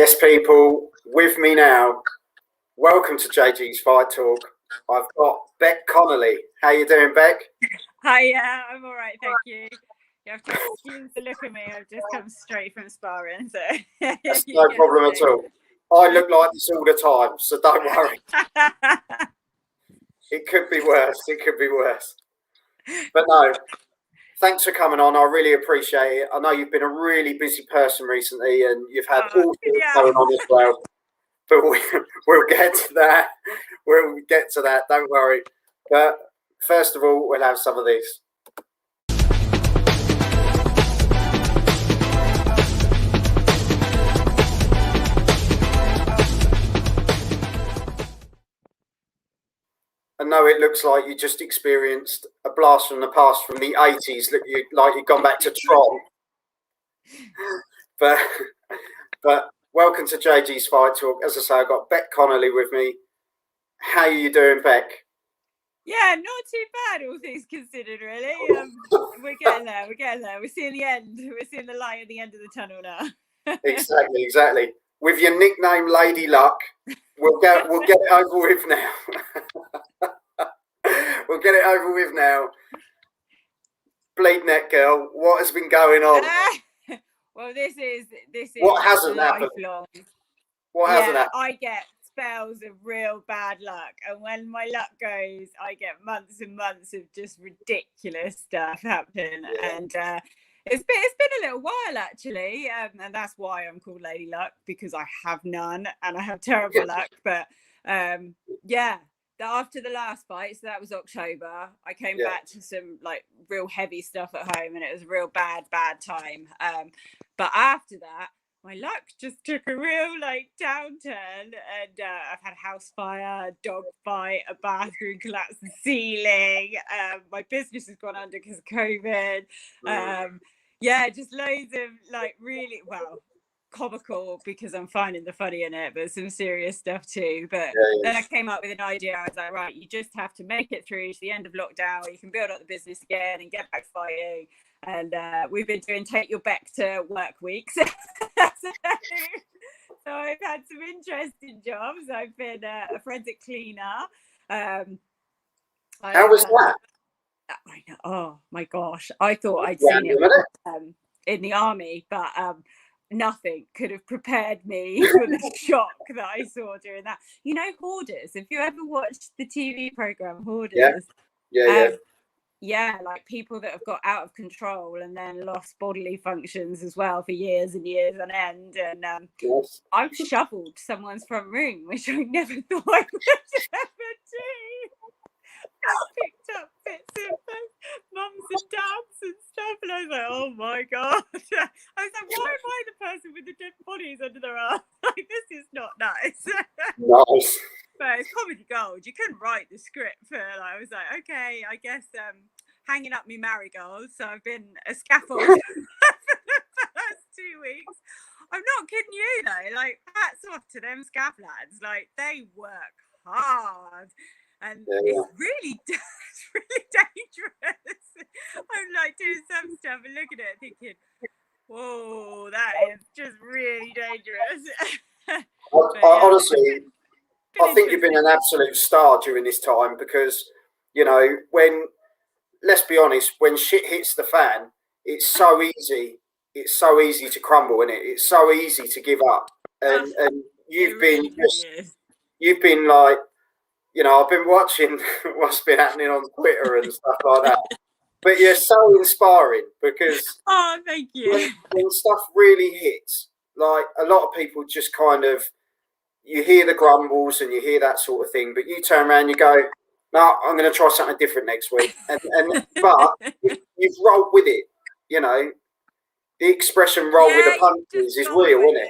Yes, people, with me now. Welcome to JG's Fight Talk. I've got Bec Connolly. How you doing, Bec? Hi, I'm all right, thank you. You have to excuse the look at me. I've just come straight from sparring, so That's no problem at all. I look like this all the time, so don't worry. It could be worse. It could be worse. But no, thanks for coming on. I really appreciate it. I know you've been a really busy person recently, and you've had all sorts going on as well. But we'll get to that. We'll get to that. Don't worry. But first of all, we'll have some of this. I know it looks like you just experienced a blast from the past from the 80s. Look, like you've gone back to Tron. But welcome to JG's Fight Talk. As I say, I've got Bec Connolly with me. How are you doing, Bec? Yeah, not too bad, all things considered, really. We're getting there. We're getting there. We're seeing the end. We're seeing the light at the end of the tunnel now. Exactly. With your nickname, Lady Luck, we'll get it over with now. We'll get it over with now. Bleed Neck Girl, what has been going on? Well, this is what hasn't lifelong. happened? What hasn't happened? I get spells of real bad luck, and when my luck goes, I get months and months of just ridiculous stuff happening. Yeah. And it's been a little while actually, and that's why I'm called Lady Luck, because I have none and I have terrible luck. But after the last fight, so that was October, I came back to some like real heavy stuff at home, and it was a real bad time. But after that, my luck just took a real downturn, and I've had a house fire, a dog fight, a bathroom collapse the ceiling. My business has gone under because of COVID. Just loads of really comical, because I'm finding the funny in it, but some serious stuff too. But then I came up with an idea. I was like, right, you just have to make it through to the end of lockdown, where you can build up the business again and get back fighting. And we've been doing Take Your Bec to Work weeks. So I've had some interesting jobs. I've been a forensic cleaner. How was that? I know. Oh my gosh, I thought I'd seen it in the army, but nothing could have prepared me for the shock that I saw during that. You know, Hoarders. If you ever watched the TV program Hoarders, like people that have got out of control and then lost bodily functions as well for years and years on end. And I've shoveled someone's front room, which I never thought I would ever do. I picked up bits of mums and dads and stuff, and I was like, oh my god. I was like, why am I the person with the dead bodies under their arms? Like, this is not nice. Nice. But it's comedy gold. You couldn't write the script for I was like, okay, I guess hanging up me marigolds. So I've been a scaffold for the first 2 weeks. I'm not kidding you though. Like, hats off to them scav lads. Like, they work hard. And it's really dangerous. I'm like doing some stuff and looking at it thinking, whoa, that is just really dangerous. Honestly, I think you've been an absolute star during this time, because, you know, let's be honest, when shit hits the fan, it's so easy. It's so easy to crumble, isn't it? It's so easy to give up. And you've been like, you know, I've been watching what's been happening on Twitter and stuff like that. But you're so inspiring, because thank you. When stuff really hits, like, a lot of people just kind of, you hear the grumbles and you hear that sort of thing, but you turn around and you go, no, I'm going to try something different next week. But you've rolled with it, you know. The expression "roll with the punches" is real, isn't it?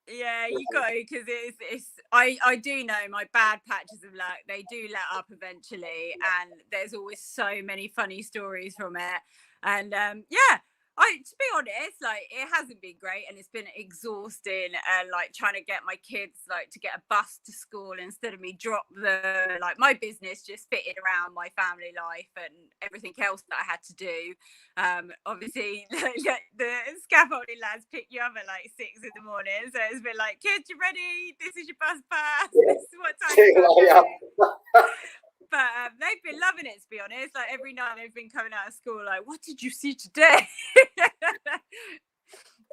Yeah, you got it, because it's I do know my bad patches of luck, they do let up eventually, and there's always so many funny stories from it. And I to be honest, like it hasn't been great, and it's been exhausting, and like trying to get my kids like to get a bus to school instead of me drop the like my business just fitted around my family life and everything else that I had to do. Obviously, the scaffolding lads pick you up at like 6 a.m, so it's been like, kids, you ready? This is your bus pass. This is what time you But they've been loving it, to be honest. Like every night they've been coming out of school like, what did you see today?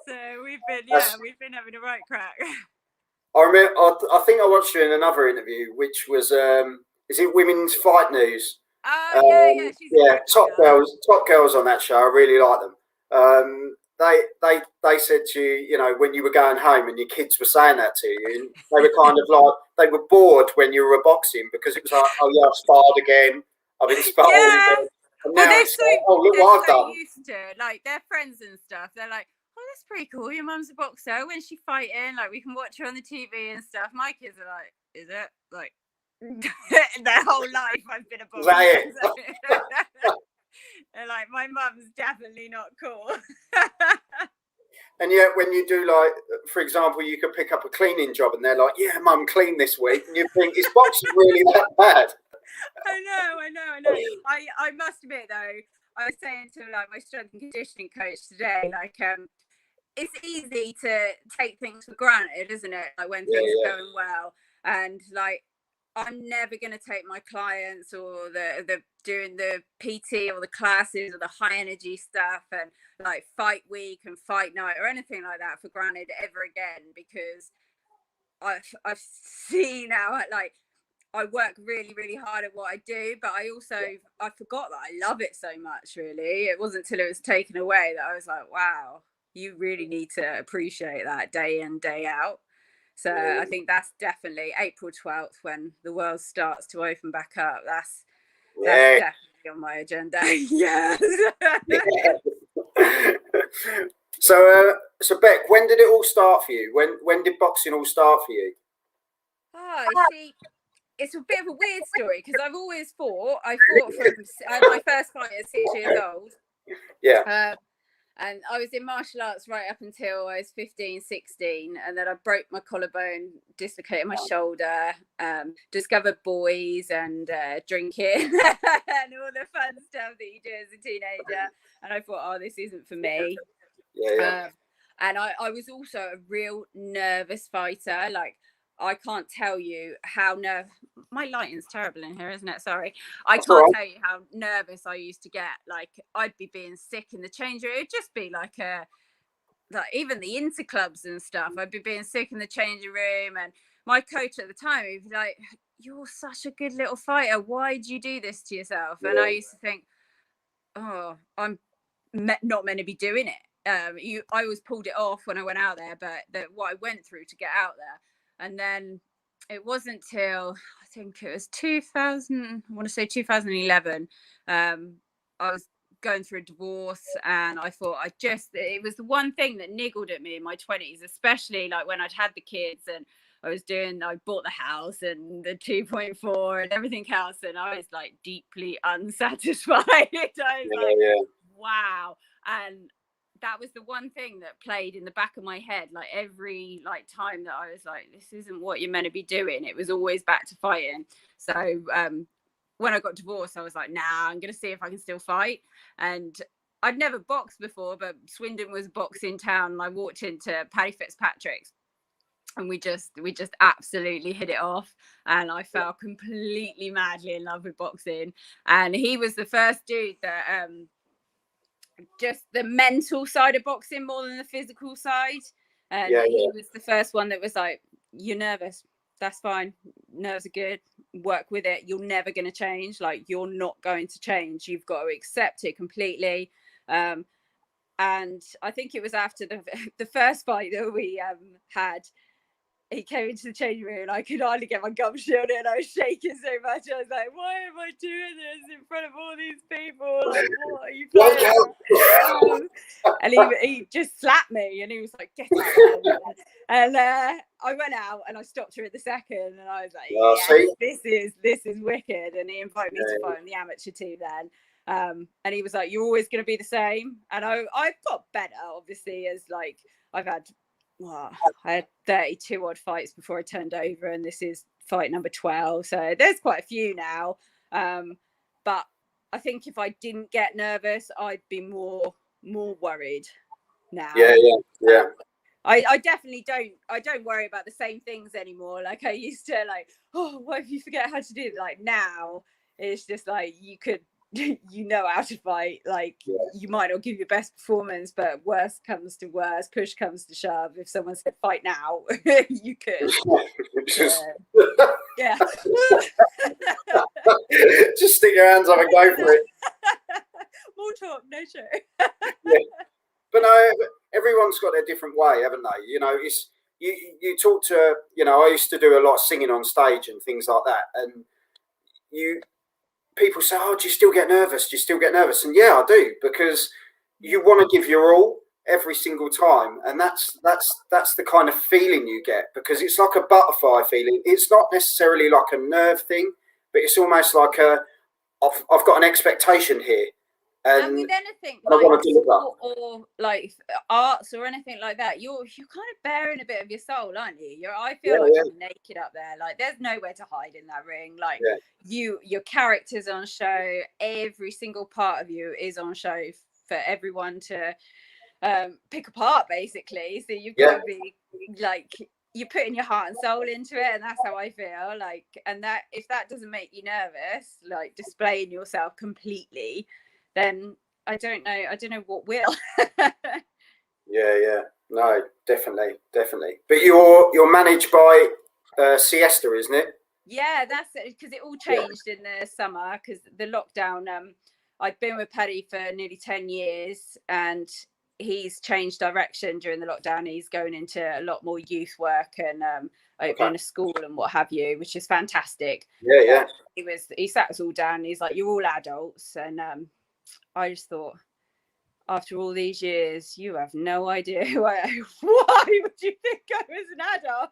So we've been having a right crack. I remember, I think I watched you in another interview, which was, is it Women's Fight News? Oh, yeah. Top girls on that show. I really like them. They said to you, you know, when you were going home and your kids were saying that to you, they were kind of like, they were bored when you were boxing because it was like, oh yeah, I've sparred again. I've been sparring again. And now it's like, oh, look what I've done. Used to, like, their friends and stuff, they're like, oh, that's pretty cool. Your mum's a boxer. When's she fighting? Like, we can watch her on the TV and stuff. My kids are like, is it? Like, their whole life I've been a boxer. They're like, my mum's definitely not cool. And yet when you do, like, for example, you could pick up a cleaning job and they're like, yeah, mum, clean this week. And you think, is boxing really that bad? I know. I must admit, though, I was saying to like my strength and conditioning coach today, like, it's easy to take things for granted, isn't it? Like when things are going well. And like, I'm never going to take my clients or the doing the PT or the classes or the high energy stuff and like fight week and fight night or anything like that for granted ever again, because I've seen how like I work really, really hard at what I do, but I forgot that I love it so much, really. It wasn't until it was taken away that I was like, wow, you really need to appreciate that day in, day out. So I think that's definitely April 12th when the world starts to open back up. That's definitely on my agenda. Yes. So Bec, when did it all start for you? When did boxing all start for you? Oh, you see, it's a bit of a weird story because I've always fought. I fought from my first fight at 6 years old. Yeah. And I was in martial arts right up until I was 15, 16. And then I broke my collarbone, dislocated my shoulder, discovered boys and drinking and all the fun stuff that you do as a teenager. And I thought, oh, this isn't for me. Yeah. And I was also a real nervous fighter. Like, I can't tell you how my lighting's terrible in here, isn't it? Sorry. I can't tell you how nervous I used to get. Like, I'd be being sick in the change room. It'd just be like even the interclubs and stuff. I'd be being sick in the changing room. And my coach at the time, he'd be like, you're such a good little fighter. Why do you do this to yourself? And I used to think, oh, I'm not meant to be doing it. I always pulled it off when I went out there, but what I went through to get out there. And then it wasn't till I think it was 2011. I was going through a divorce, and I thought it was the one thing that niggled at me in my 20s, especially like when I'd had the kids and I bought the house and the 2.4 and everything else, and I was like deeply unsatisfied. I was wow. And that was the one thing that played in the back of my head, like every like time that I was like, this isn't what you're meant to be doing. It was always back to fighting. So when I got divorced, I was like, nah, I'm gonna see if I can still fight. And I'd never boxed before, but Swindon was a boxing town, and I walked into Paddy Fitzpatrick's and we just absolutely hit it off, and I fell completely madly in love with boxing. And he was the first dude that just the mental side of boxing more than the physical side. And he was the first one that was like, you're nervous, that's fine, nerves are good, work with it, you're never going to change, like you're not going to change, you've got to accept it completely. And I think it was after the first fight that we had, he came into the changing room and I could hardly get my gum shielded and I was shaking so much. I was like, why am I doing this in front of all these people? Like, what are you playing? And he just slapped me and he was like, get out. And I went out and I stopped her at the second and I was like, this is wicked. And he invited me to fight on the amateur team then. And he was like, you're always going to be the same. And I've got better, obviously, as like I had 32 odd fights before I turned over, and this is fight number 12. So there's quite a few now. But I think if I didn't get nervous, I'd be more worried now. Yeah. I definitely don't worry about the same things anymore. Like I used to, like, oh, what if you forget how to do it? Like now it's just like you could how to fight. Like you might not give your best performance, but worst comes to worst, push comes to shove, if someone said fight now, you could. Yeah. Just stick your hands up and go for it. More talk, no show. But no, everyone's got their different way, haven't they? You know, it's you talk to, you know, I used to do a lot of singing on stage and things like that, and people say, oh, do you still get nervous? Do you still get nervous? And yeah, I do, because you want to give your all every single time, and that's the kind of feeling you get, because it's like a butterfly feeling. It's not necessarily like a nerve thing, but it's almost like I've got an expectation here. And with anything like sport or like arts or anything like that, you're kind of bearing a bit of your soul, aren't you? I feel like you're naked up there. Like there's nowhere to hide in that ring. Like your character's on show. Every single part of you is on show for everyone to pick apart, basically. So you've got to be like, you're putting your heart and soul into it, and that's how I feel. Like, and that if that doesn't make you nervous, like displaying yourself completely, then I don't know what will. No, definitely. But you're managed by Siesta, isn't it? Yeah, that's it, because it all changed in the summer because the lockdown. I'd been with Paddy for nearly 10 years, and he's changed direction during the lockdown. He's going into a lot more youth work and opening a school and what have you, which is fantastic. He sat us all down and he's like, you're all adults, and I just thought, after all these years, you have no idea why would you think I was an adult?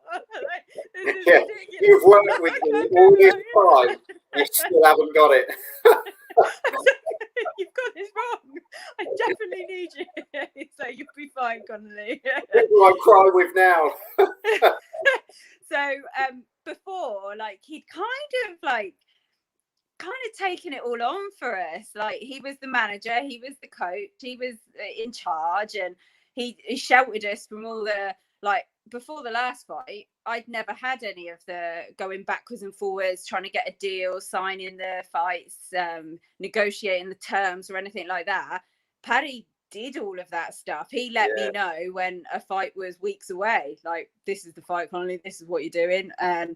This is ridiculous. You've worked with me all this time, you still haven't got it. You've got this wrong. I definitely need you. So you'll be fine, Connolly. Who I cry with now. So before, like, he'd kind of taken it all on for us. Like, he was the manager, he was the coach, he was in charge, and he sheltered us from all the, like, before the last fight, I'd never had any of the going backwards and forwards, trying to get a deal, signing the fights, negotiating the terms or anything like that. Paddy did all of that stuff. He let me know when a fight was weeks away, like, this is the fight, Connolly, this is what you're doing. And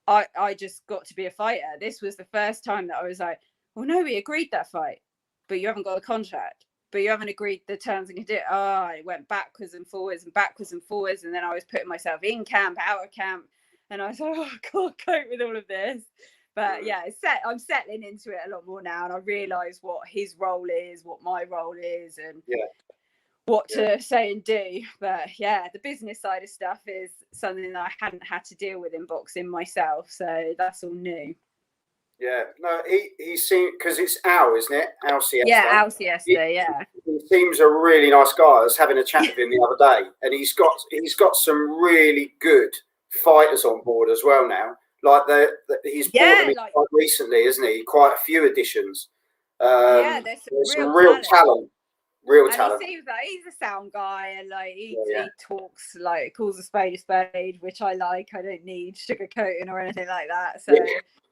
I just got to be a fighter. This was the first time that I was like, well, no, we agreed that fight, but you haven't got a contract, but you haven't agreed the terms and conditions. Oh, it went backwards and forwards. And then I was putting myself in camp, out of camp. And I was like, oh, I can't cope with all of this. But yeah, I'm settling into it a lot more now. And I realise what his role is, what my role is, and what to say and do. But yeah, the business side of stuff is something that I hadn't had to deal with in boxing myself, so that's all new. Yeah, no, he seemed, because it's Al, isn't it? Al Siesta. Yeah, Al Siesta. He seems a really nice guy. I was having a chat with him the other day, and he's got some really good fighters on board as well now. Like he's brought them in quite recently, isn't he? Quite a few additions. There's some real talent. Real talent. He seems like he's a sound guy, and like he talks, like, calls a spade, which I like. I don't need sugarcoating or anything like that. So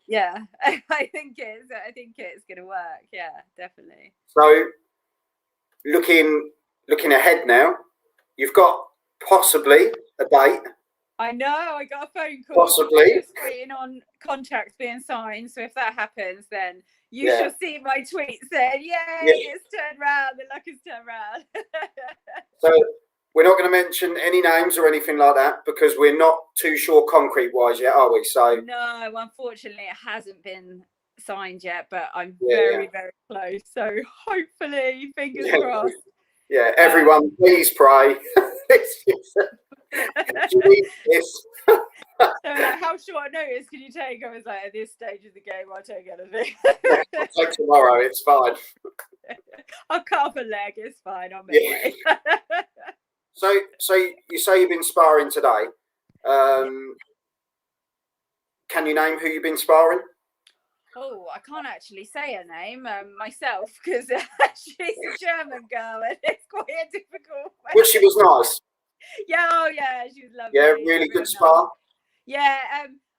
yeah, I think it's gonna work. Yeah, definitely. So looking ahead now, you've got possibly a date. I know. I got a phone call. Possibly. Just waiting on contracts being signed. So if that happens, then you shall see my tweet saying, "Yay, it's turned round. The luck has turned round." So we're not going to mention any names or anything like that, because we're not too sure concrete-wise yet, are we? So no, unfortunately, it hasn't been signed yet, but I'm very, very close. So hopefully, fingers crossed. Yeah, everyone, please pray. So, like, how short a what notice can you take? I was like, at this stage of the game, I'll take anything. I'll take tomorrow. It's fine. I'll cut off a leg. It's fine. I'll make way. So you say you've been sparring today. Can you name who you've been sparring? Oh, I can't actually say her name myself because she's a German girl and it's quite a difficult way. But she was nice. Yeah, oh yeah, she was lovely. Yeah, really good spar. Nice. Yeah,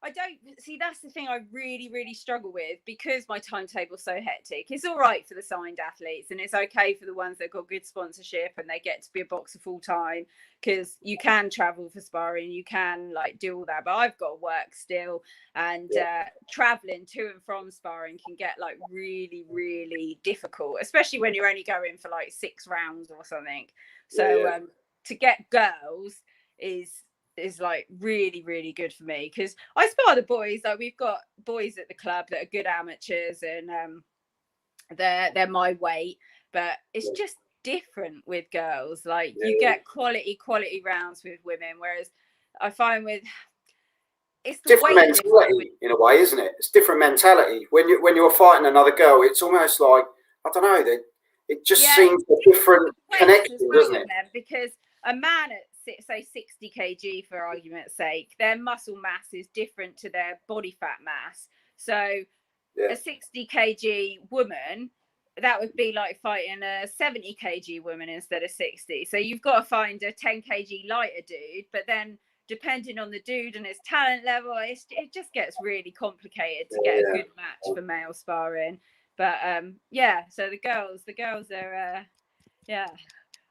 I don't see, that's the thing I really struggle with because my timetable's so hectic. It's all right for the signed athletes and it's okay for the ones that got good sponsorship and they get to be a boxer full time because you can travel for sparring, you can like do all that, but I've got to work still, and traveling to and from sparring can get like really difficult, especially when you're only going for like 6 rounds or something. So to get girls is like really good for me because I spar the boys. Like we've got boys at the club that are good amateurs and they're my weight, but it's just different with girls. Like you get quality rounds with women, whereas I find with it's the different mentality in a way, isn't it? It's different mentality when you're fighting another girl. It's almost like, I don't know, it just seems a different connection, doesn't it? Because a man at say 60 kg for argument's sake, their muscle mass is different to their body fat mass. So a 60 kg woman, that would be like fighting a 70 kg woman instead of 60. So you've got to find a 10 kg lighter dude, but then depending on the dude and his talent level, it just gets really complicated to get a good match for male sparring. But so the girls are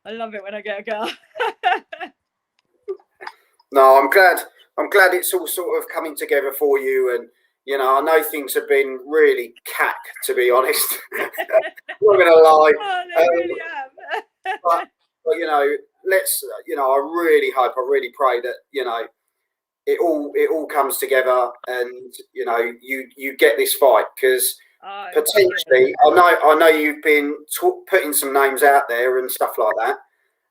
I love it when I get a girl. No, I'm glad it's all sort of coming together for you, and you know, I know things have been really cack, to be honest. I'm not gonna lie. Oh, they really have. but you know, I really hope, I really pray that, you know, it all comes together, and you know, you get this fight because potentially, I know you've been putting some names out there and stuff like that.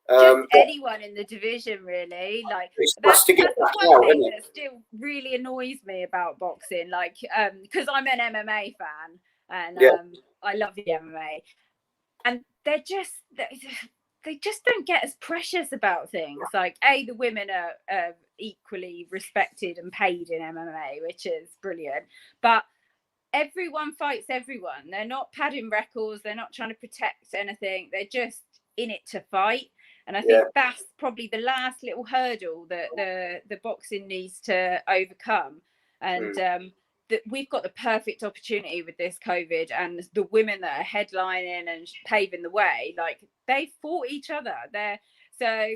Just anyone in the division, really. Like that's the one thing that still really annoys me about boxing. Like, because I'm an MMA fan and I love the MMA, and they just don't get as precious about things. Like, the women are equally respected and paid in MMA, which is brilliant, but everyone fights everyone. They're not padding records. They're not trying to protect anything. They're just in it to fight. And I think that's probably the last little hurdle that the boxing needs to overcome. And that we've got the perfect opportunity with this COVID, and the women that are headlining and paving the way, like they fought each other there. So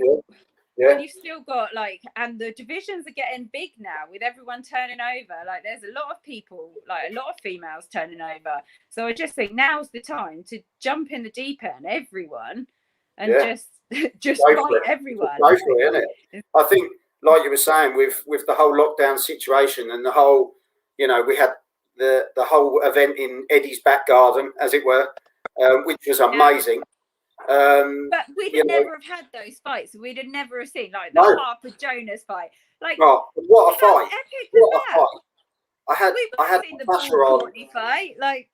when you've still got like, and the divisions are getting big now with everyone turning over, like there's a lot of people, like a lot of females turning over. So I just think now's the time to jump in the deep end, everyone, and just fight everyone. Go for it, isn't it? I think, like you were saying, with the whole lockdown situation and the whole, you know, we had the whole event in Eddie's back garden, as it were, which was amazing. But we'd never have had those fights. We'd have never have seen like the Harper Jonas fight. Like, what a fight! What a fight! I had seen the Natasha on. Courtney fight, like.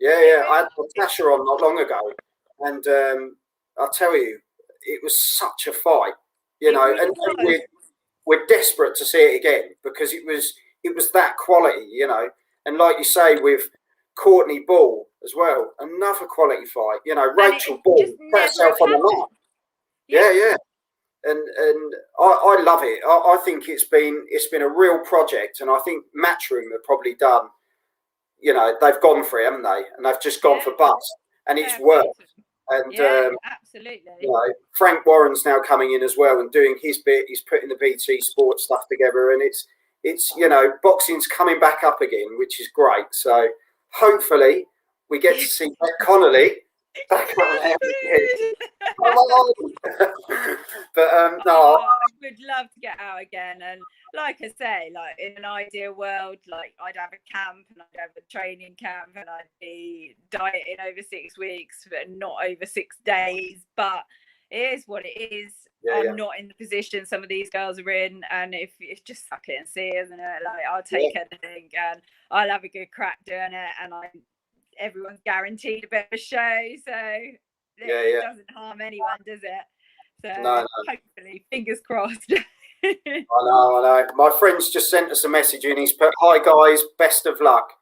I had Natasha on not long ago, and I'll tell you, it was such a fight, you know, and we're desperate to see it again because it was that quality, you know, and like you say with Courtney Ball as well, another quality fight, you know, Rachel Ball put herself on the map. And I love it. I think it's been a real project, and I think Matchroom have probably done, you know, they've gone for it, haven't they? And they've just gone for bust, and it's worked. And absolutely. You know, Frank Warren's now coming in as well and doing his bit. He's putting the BT Sports stuff together, and it's you know, boxing's coming back up again, which is great. So hopefully we get to see Bec Connolly back up there again. Come on. But no, I would love to get out again, and like I say, like in an ideal world, like I'd have a camp and I'd have a training camp and I'd be dieting over 6 weeks, but not over 6 days. But it is what it is. Yeah, I'm not in the position some of these girls are in, and if it's just suck it and see, isn't it? Like, I'll take anything, and I'll have a good crack doing it, and everyone's guaranteed a bit of a show, so it doesn't harm anyone, does it? So no. hopefully, fingers crossed. I know. My friend's just sent us a message and he's put, "Hi guys, best of luck."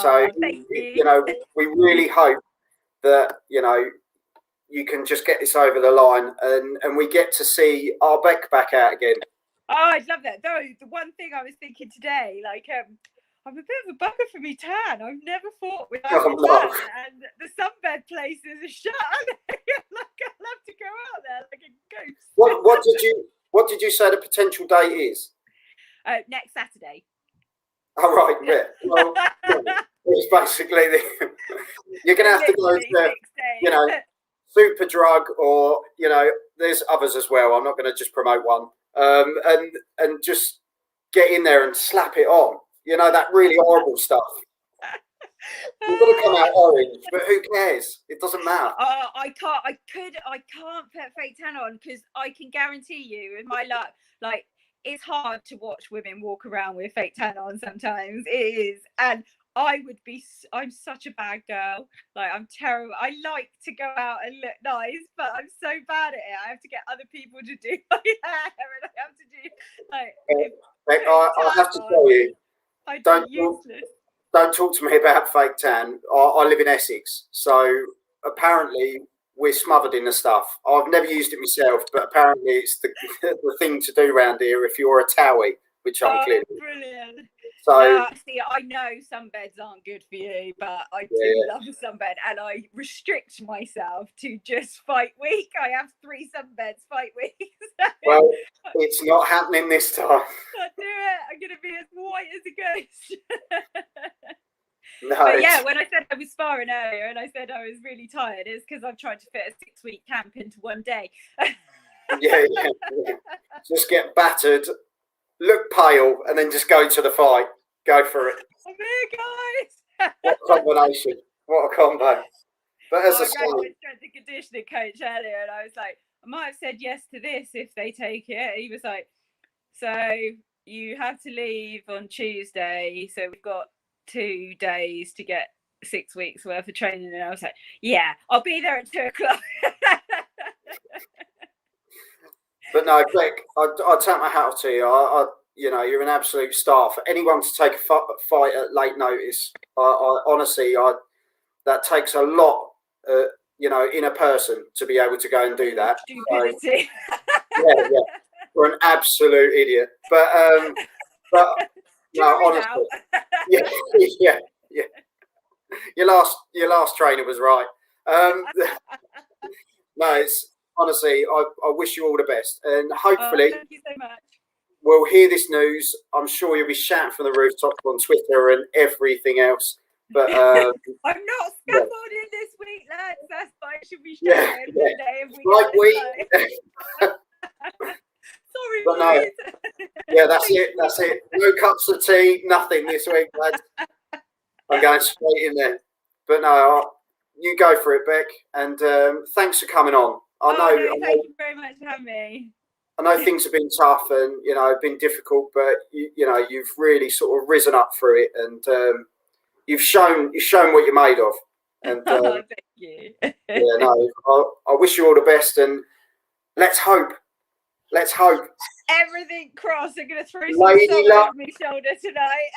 So thank you. you know, we really hope that you can just get this over the line and we get to see our Bec back out again. Oh, I'd love that. Though the one thing I was thinking today, like, I'm a bit of a bugger for me tan. I've never fought without tan, and the sunbed places are shut. Like, I'll have to go out there like a ghost. What did you say the potential date is? Next Saturday. All right, yeah. Well, it's basically you're going to have to go to, Superdrug, or there's others as well. I'm not going to just promote one. And just get in there and slap it on. That really horrible stuff. You've got to come out orange, but who cares? It doesn't matter. I can't put fake tan on, because I can guarantee you, with my luck, like, it's hard to watch women walk around with fake tan on sometimes. It is. And I'm such a bad girl. Like, I'm terrible. I like to go out and look nice, but I'm so bad at it. I have to get other people to do my hair, and I have to do I have to tell you, don't talk to me about fake tan. I live in Essex, so apparently we're smothered in the stuff. I've never used it myself, but apparently it's the thing to do around here if you're a Towie, which I'm clearly. Brilliant. So see, I know sunbeds aren't good for you, but I do love a sunbed, and I restrict myself to just fight week. I have 3 sunbeds fight weeks. Well, it's not happening this time. I'll do it. I'm going to be as white as a ghost. No, but yeah, when I said I was sparring earlier and I said I was really tired, it's because I've tried to fit a 6-week camp into one day. yeah. Just get battered, look pale, and then just go to the fight. Go for it. I'm here, guys. What a combination. What a combo. But as I say, I rang my strength and conditioning coach earlier, and I was like, I might have said yes to this if they take it. He was like, so you have to leave on Tuesday, so we've got 2 days to get 6 weeks worth of training. And I was like, yeah, I'll be there at 2:00. But no, Bec, I take my hat off to you. You're an absolute star. For anyone to take a fight at late notice, I honestly, that takes a lot, in a person to be able to go and do that. Stupidity. So, yeah. We're an absolute idiot. But no, honestly, yeah. Your last trainer was right. No, it's honestly, I wish you all the best, and hopefully, thank you so much. We'll hear this news. I'm sure you'll be shouting from the rooftops on Twitter and everything else. But I'm not scaffolding this week, lads. That's why I should be shouting today. Sorry, but no. Yeah, that's it. No cups of tea, nothing this week, lads. I'm going straight in there. But no, you go for it, Bec. And thanks for coming on. Thank you very much for having me. I know things have been tough and been difficult, but you've really sort of risen up through it, and you've shown what you're made of. And thank you. I wish you all the best, and let's hope. Everything crossed. I'm going to throw Lady some Luck on my shoulder tonight.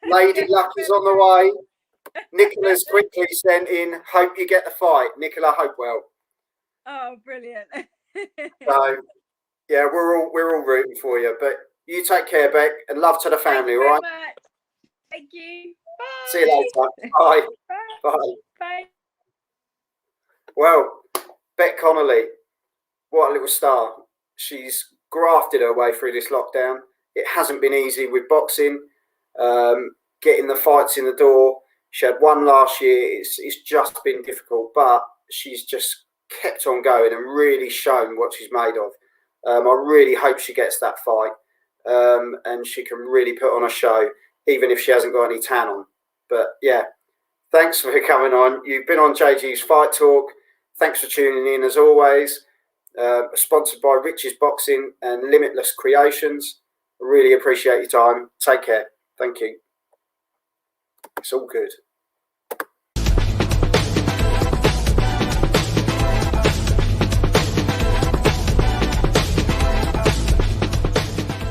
Lady Luck is on the way. Nicola's quickly sent in. Hope you get the fight, Nicola Hopewell. Oh, brilliant. So. Yeah, we're all rooting for you, but you take care, Bec, and love to the family, all right? Thank you. Bye. See you later. Bye. Bye. Bye. Well, Bec Connolly, what a little star. She's grafted her way through this lockdown. It hasn't been easy with boxing, getting the fights in the door. She had one last year. It's just been difficult, but she's just kept on going and really shown what she's made of. I really hope she gets that fight, and she can really put on a show, even if she hasn't got any tan on. But yeah, thanks for coming on. You've been on JG's Fight Talk. Thanks for tuning in as always. sponsored by Rich's Boxing and Limitless Creations. I really appreciate your time. Take care. Thank you. It's all good.